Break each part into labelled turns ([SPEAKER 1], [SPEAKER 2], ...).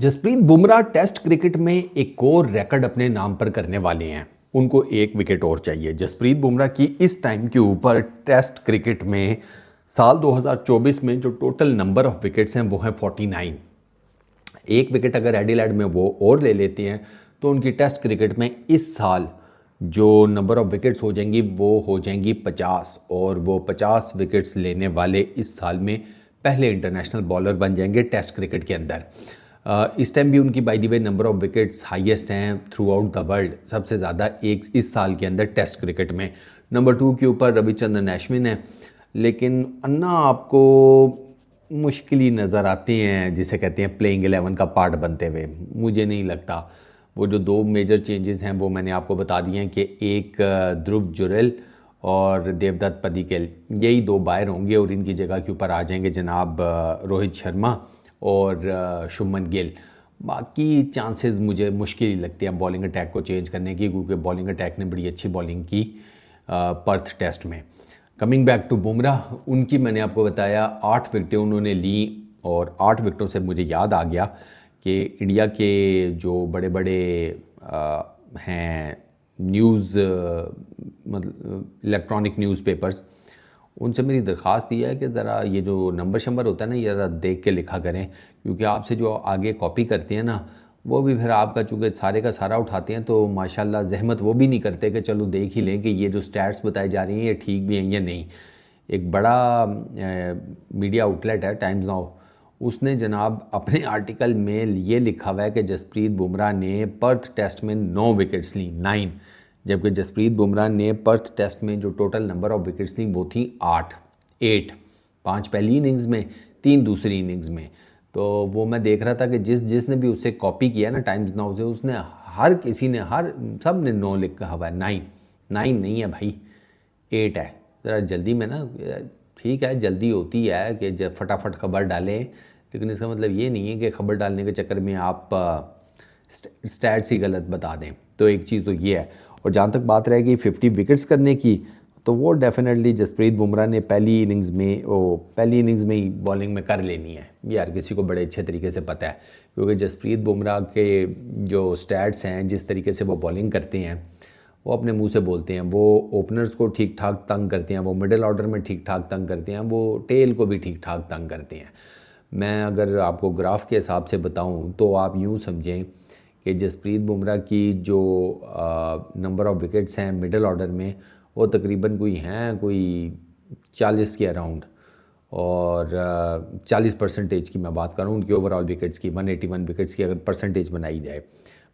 [SPEAKER 1] Jasprit Bumrah test cricket में एक और रिकॉर्ड अपने नाम पर करने वाले हैं। उनको एक विकेट और चाहिए। जसप्रीत बुमराह की इस टाइम के ऊपर टेस्ट क्रिकेट में साल 2024 में जो टोटल नंबर ऑफ विकेट्स हैं वो हैं 49। एक विकेट अगर एडिलेड में वो और ले लेते हैं तो उनकी टेस्ट क्रिकेट में इस साल जो नंबर ऑफ विकेट्स हो जाएंगी वो हो जाएंगी 50, और वो 50 विकेट्स लेने वाले इस साल में पहले इंटरनेशनल बॉलर बन जाएंगे टेस्ट क्रिकेट के अंदर। इस टाइम भी उनकी by the way number of wickets highest हैं थ्रू आउट द वर्ल्ड, सबसे ज़्यादा एक इस साल के अंदर टेस्ट क्रिकेट में। नंबर 2 के ऊपर रविचंद्रन अश्विन है, लेकिन अन्ना आपको मुश्किल ही नज़र आते हैं, जिसे कहते हैं प्लेइंग 11 का पार्ट बनते हुए। मुझे नहीं लगता। वो जो दो मेजर चेंजेस हैं वो मैंने आपको बता दिए हैं कि एक ध्रुव जुरेल और देवदत्त पडिक्कल, यही दो बाहर होंगे और इनकी जगह के ऊपर आ जाएंगे जनाब रोहित शर्मा और शुभमन गिल। बाकी चांसेस मुझे मुश्किल ही लगते हैं बॉलिंग अटैक को चेंज करने की, क्योंकि बॉलिंग अटैक ने बड़ी अच्छी बॉलिंग की पर्थ टेस्ट में। कमिंग बैक टू बुमराह, उनकी मैंने आपको बताया 8 विकेटें उन्होंने ली, और 8 विकेटों से मुझे याद आ गया कि इंडिया के जो बड़े बड़े हैं न्यूज़ मतलब इलेक्ट्रॉनिक न्यूज़पेपर्स, उनसे मेरी दरख्वास्त ये है कि ज़रा ये जो नंबर शंबर होता है ना, ये ज़रा देख के लिखा करें, क्योंकि आपसे जो आगे कॉपी करते हैं ना वो भी फिर आपका चूँकि सारे का सारा उठाते हैं तो माशाल्लाह ज़हमत वो भी नहीं करते कि चलो देख ही लें कि ये जो स्टैट्स बताई जा रही हैं ये ठीक भी हैं या नहीं। एक बड़ा मीडिया आउटलेट है टाइम्स नाउ, उसने जनाब अपने आर्टिकल में ये लिखा हुआ है कि जसप्रीत बुमराह ने पर्थ टेस्ट में 9 विकेट्स ली, 9, जबकि जसप्रीत बुमराह ने पर्थ टेस्ट में जो टोटल नंबर ऑफ विकेट्स थी वो थी 8, 5 पहली इनिंग्स में, 3 दूसरी इनिंग्स में। तो वो मैं देख रहा था कि जिसने भी उससे कॉपी किया ना टाइम्स नाउ से, उसने हर किसी ने सब ने 9 लिखा हुआ है। 9 नहीं है भाई, 8 है। ज़रा जल्दी में ना, ठीक है जल्दी होती है कि जब फटाफट खबर डालें, लेकिन इसका मतलब ये नहीं है कि खबर डालने के चक्कर में आप स्टैट्स ही गलत बता दें। तो एक चीज़ तो ये है। और जहाँ तक बात रहेगी 50 विकेट्स करने की, तो वो डेफिनेटली जसप्रीत बुमराह ने पहली इनिंग्स में ही बॉलिंग में कर लेनी है। ये हर किसी को बड़े अच्छे तरीके से पता है, क्योंकि जसप्रीत बुमराह के जो स्टैट्स हैं, जिस तरीके से वो बॉलिंग करते हैं, वो अपने मुंह से बोलते हैं। वो ओपनर्स को ठीक ठाक तंग करते हैं, वो मिडिल ऑर्डर में ठीक ठाक तंग करते हैं, वो टेल को भी ठीक ठाक तंग करते हैं। मैं अगर आपको ग्राफ के हिसाब से बताऊं तो आप यूं समझें कि जसप्रीत बुमराह की जो नंबर ऑफ़ विकेट्स हैं मिडिल ऑर्डर में, वो तकरीबन कोई 40 के अराउंड, और 40% की मैं बात करूँ उनकी ओवरऑल विकेट्स की, 181 विकेट्स की अगर परसेंटेज बनाई जाए,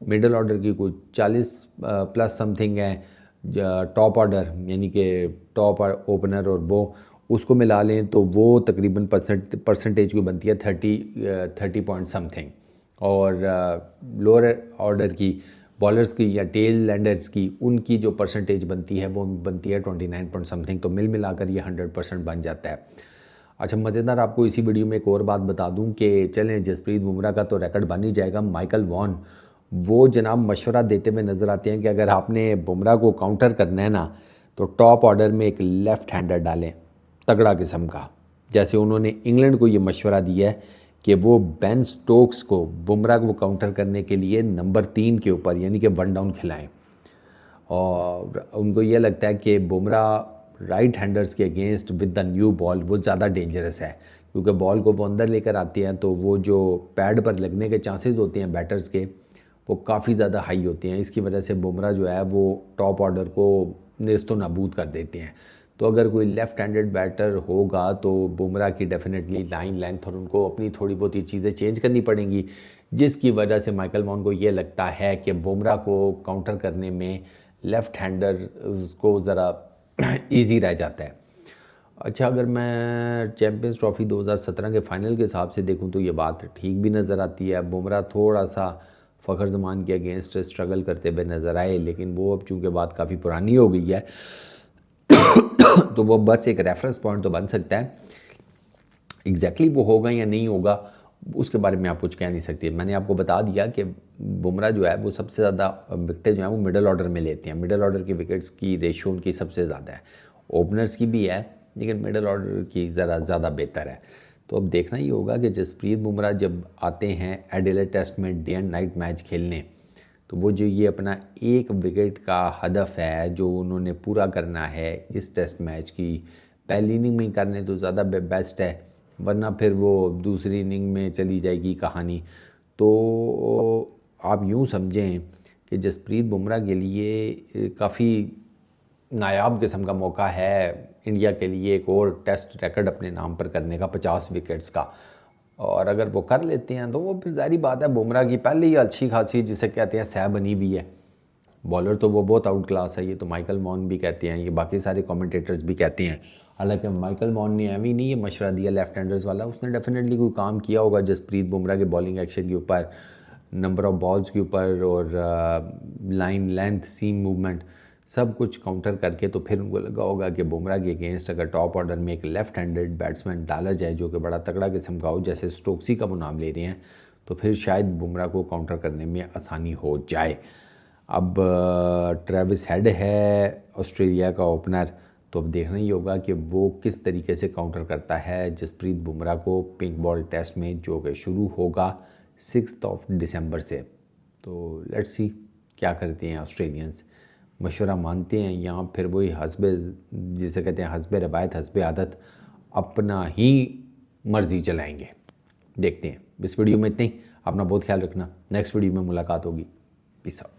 [SPEAKER 1] मिडिल ऑर्डर की कुछ 40 प्लस समथिंग है। टॉप ऑर्डर यानी कि टॉप ओपनर और वो उसको मिला लें तो वो तकरीबन परसेंटेज की बनती है 30 पॉइंट समथिंग, और लोअर ऑर्डर की बॉलर्स की या टेल लैंडर्स की उनकी जो परसेंटेज बनती है वो बनती है 29 पॉइंट समथिंग। तो मिलाकर ये 100% बन जाता है। अच्छा, मज़ेदार आपको इसी वीडियो में एक और बात बता दूं कि चलें जसप्रीत बुमराह का तो रिकॉर्ड बन ही जाएगा। माइकल वॉन वो जनाब मशवरा देते हुए नज़र आते हैं कि अगर आपने बुमराह को काउंटर करना है ना, तो टॉप ऑर्डर में एक लेफ़्ट हैंडर डालें तगड़ा किस्म का। जैसे उन्होंने इंग्लैंड को ये मशवरा दिया है कि वो बेन स्टोक्स को बुमराह को काउंटर करने के लिए नंबर 3 के ऊपर यानी कि 1 डाउन खिलाएं, और उनको ये लगता है कि बुमराह राइट हैंडर्स के against with the new ball वो ज़्यादा डेंजरस है, क्योंकि बॉल को वो अंदर लेकर आते हैं तो वो जो पैड पर लगने के चांसेस होते हैं बैटर्स के वो काफ़ी ज़्यादा हाई होते हैं। इसकी वजह से बुमराह जो है वो टॉप ऑर्डर को नेस्तो नाबूद कर देते हैं। तो अगर कोई लेफ़्ट हैंडेड बैटर होगा तो बुमराह की डेफिनेटली लाइन लेंथ और उनको अपनी थोड़ी बहुत ये चीज़ें चेंज करनी पड़ेंगी, जिसकी वजह से माइकल वॉन को ये लगता है कि बुमराह को काउंटर करने में लेफ़्ट हैंडर उसको ज़रा इजी रह जाता है। अच्छा, अगर मैं चैम्पियंस ट्रॉफ़ी 2017 के फ़ाइनल के हिसाब से देखूं तो ये बात ठीक भी नज़र आती है। बुमराह थोड़ा सा फ़खर जमान के अगेंस्ट स्ट्रगल करते हुए नज़र आए, लेकिन वो अब चूँकि बात काफ़ी पुरानी हो गई है तो वो बस एक रेफरेंस पॉइंट तो बन सकता है। एग्जैक्टली वो होगा या नहीं होगा उसके बारे में आप कुछ कह नहीं सकते। मैंने आपको बता दिया कि बुमराह जो है वो सबसे ज़्यादा विकेटें जो हैं वो मिडिल ऑर्डर में लेते हैं। मिडिल ऑर्डर की विकेट्स की रेशियो उनकी सबसे ज़्यादा है। ओपनर्स की भी है, लेकिन मिडिल ऑर्डर की ज़रा ज़्यादा बेहतर है। तो अब देखना ही होगा कि जसप्रीत बुमराह जब आते हैं एडिलेड टेस्ट में डे एंड नाइट मैच खेलने, तो वो जो ये अपना 1 विकेट का हदफ है जो उन्होंने पूरा करना है इस टेस्ट मैच की पहली इनिंग में ही करने तो ज़्यादा बेस्ट है, वरना फिर वो दूसरी इनिंग में चली जाएगी कहानी। तो आप यूँ समझें कि जसप्रीत बुमराह के लिए काफ़ी नायाब किस्म का मौका है इंडिया के लिए एक और टेस्ट रिकॉर्ड अपने नाम पर करने का 50 विकेट्स का। और अगर वो कर लेते हैं तो वो फिर ज़ाहिर बात है बुमराह की पहले ही अच्छी खासी जिसे कहते हैं सह बनी भी है। बॉलर तो वो बहुत आउट क्लास है, ये तो माइकल वॉन भी कहते हैं, ये बाकी सारे कमेंटेटर्स भी कहते हैं। हालांकि माइकल वॉन ने एम ही नहीं ये मशवरा दिया लेफ्ट हैंडर्स वाला, उसने डेफिनेटली कोई काम किया होगा जसप्रीत बुमराह के बॉलिंग एक्शन के ऊपर, नंबर ऑफ बॉल्स के ऊपर और लाइन लेंथ सीम मूवमेंट सब कुछ काउंटर करके तो फिर उनको लगा होगा कि बुमराह के अगेंस्ट अगर टॉप ऑर्डर में एक लेफ़्ट हैंडेड बैट्समैन डाला जाए जो कि बड़ा तगड़ा किस्म का हो, जैसे स्टोक्सी का वो नाम ले रहे हैं, तो फिर शायद बुमराह को काउंटर करने में आसानी हो जाए। अब ट्रेविस हेड है ऑस्ट्रेलिया का ओपनर, तो अब देखना ही होगा कि वो किस तरीके से काउंटर करता है जसप्रीत बुमराह को पिंक बॉल टेस्ट में जो कि शुरू होगा 6 दिसंबर से। तो लेट्स सी क्या करते हैं ऑस्ट्रेलियंस, मशवरा मानते हैं या फिर वही हस्बे जिसे कहते हैं हस्बे रवायत हस्बे आदत अपना ही मर्ज़ी चलाएंगे। देखते हैं। इस वीडियो में इतना ही, अपना बहुत ख्याल रखना, नेक्स्ट वीडियो में मुलाकात होगी। Peace out.